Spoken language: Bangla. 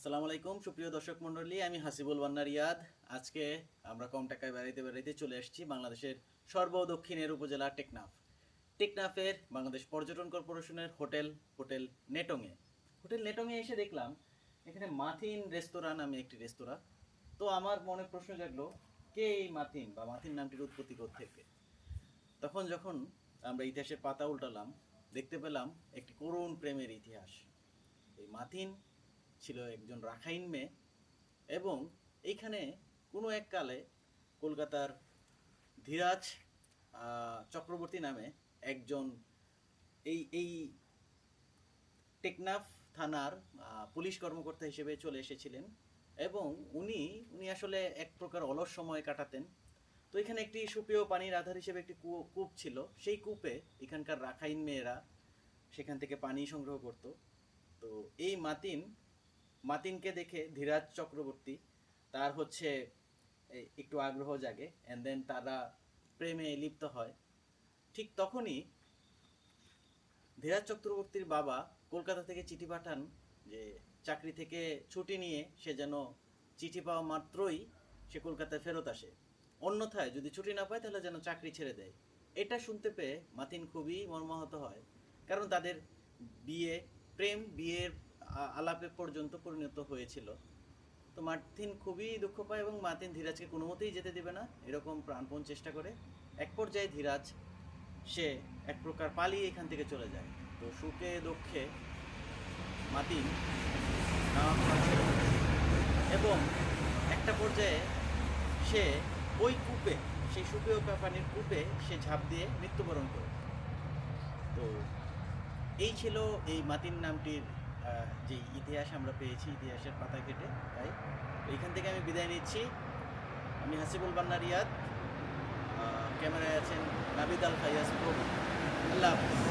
আসসালামু আলাইকুম সুপ্রিয় দর্শক মণ্ডলী, আমি হাসিবুল বান্না রিয়াদ। আজকে আমরা কম টাকায় বেড়াইতে বেড়াইতে চলে আসছি বাংলাদেশের সর্বদক্ষিণের উপজেলা টেকনাফের বাংলাদেশ পর্যটন কর্পোরেশনের হোটেল নেটংয়ে। হোটেল নেটংয়ে এসে দেখলাম এখানে মাথিন রেস্তোরাঁ নামে একটি রেস্তোরাঁ। তো আমার মনে প্রশ্ন জাগলো, কে এই মাথিন বা মাথিন নামটির উৎপত্তি থেকে। যখন আমরা ইতিহাসের পাতা উল্টালাম, দেখতে পেলাম একটি করুণ প্রেমের ইতিহাস। এই মাথিন ছিল একজন রাখাইন মেয়ে এবং এইখানে কোনো এক কালে কলকাতার ধীরাজ চক্রবর্তী নামে একজন এই টেকনাফ থানার পুলিশ কর্মকর্তা হিসেবে চলে এসেছিলেন এবং উনি আসলে এক প্রকার অলস সময় কাটাতেন। তো এখানে একটি সুপেয় পানির আধার হিসেবে একটি কূপ ছিল। সেই কূপে এখানকার রাখাইন মেয়েরা সেখান থেকে পানি সংগ্রহ করত। তো এই মাতিনকে দেখে ধীরাজ চক্রবর্তী তার একটু আগ্রহ জাগে, অ্যান্ড দেন তারা প্রেমে লিপ্ত হয়। ঠিক তখনই ধীরাজ চক্রবর্তীর বাবা কলকাতা থেকে চিঠি পাঠান যে চাকরি থেকে ছুটি নিয়ে সে যেন চিঠি পাওয়া মাত্রই সে কলকাতায় ফেরত আসে, অন্যথায় যদি ছুটি না পায় তাহলে যেন চাকরি ছেড়ে দেয়। এটা শুনতে পেয়ে মাতিন খুবই মর্মাহত হয়, কারণ তাদের বিয়ের আলাপে পর্যন্ত পরিণত হয়েছিল। তো মার্তিন খুবই দুঃখ পায় এবং মার্তিন ধীরাজকে কোনো মতেই যেতে দেবে না, এরকম প্রাণপণ চেষ্টা করে। এক পর্যায়ে ধীরাজ সে এক প্রকার পালিয়ে এখান থেকে চলে যায়। তো সুখে দুঃখে মার্তিন এবং একটা পর্যায়ে সে ওই কূপে, সেই সুপেয় পানির কূপে সে ঝাঁপ দিয়ে মৃত্যুবরণ করে। তো এই ছিল এই মাতিন নামটির যে ইতিহাস আমরা পেয়েছি ইতিহাসের পাতা কেটে। তাই এইখান থেকে আমি বিদায় নিচ্ছি। আমি হাসিবুল বান্না রিয়াদ, ক্যামেরায় আছেন নাবিদ আল ফাইয়াজ প্রভু। আল্লাহ হাফেজ।